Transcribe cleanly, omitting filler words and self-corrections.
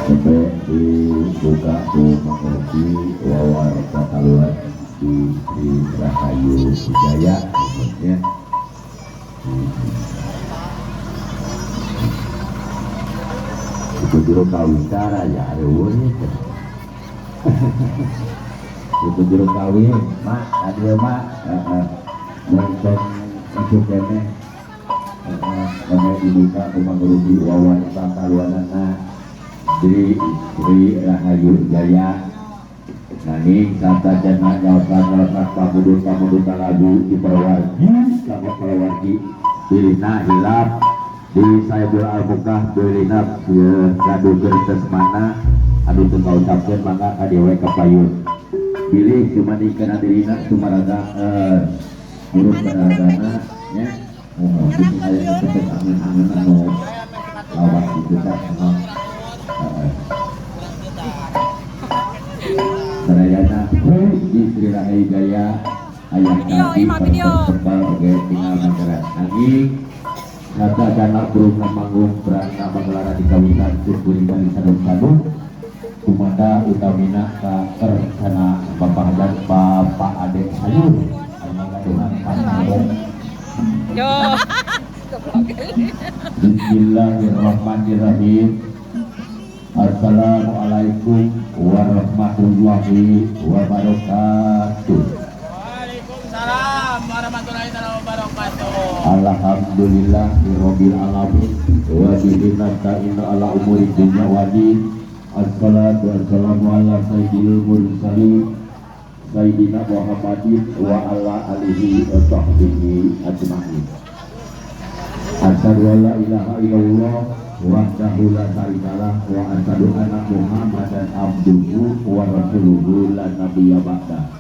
sampai dibuka mengerti wawar kataluan di Rahayu Wijaya maksudnya itu juru kawin cara ya ada wuni itu juru kawin mak ada mak nonton itu kene kami dibuka mengerti wawar kataluan di Rahayu Jaya nani kata jana nyawatan lepas pamudut lagu di perwargi kami perwargi bilina hilap di Saibul Al-Bukah bilina gadu gertes mana aduh tengah ucapkan maka kadewe kapayun pilih cuma ikan adirina cuma rada buruk kadang-kadang ya bisa ada seperti angin-angin anu lawas itu kan Sarayana di Sri Rahayu Jaya ayah kaki pertempel oke tinggal masyarakat lagi kata dana burung manggung berangkat menggelara di kawasan Surpuri dari Sadung-Sadung kumanda utamina ka kersana Bapak dan Bapak Adek Sayur almaga Tuhan Pasangong Bismillahirrahmanirrahim. Assalamualaikum warahmatullahi wabarakatuh. Waalaikumsalam warahmatullahi wabarakatuh. Alhamdulillahirabbil alamin wa bihi nasta'inu ala umuri dunya waddin. Assalatu wassalamu ala sayyidil mursalin sayyidina Muhammadin wa ala alihi wa sahbihi ajma'in. Asyhadu an la ilaha illallah wahdahu la syarikalah wa asyhadu anna Muhammadan abduhu wa rasuluhu la nabiyya ba'da.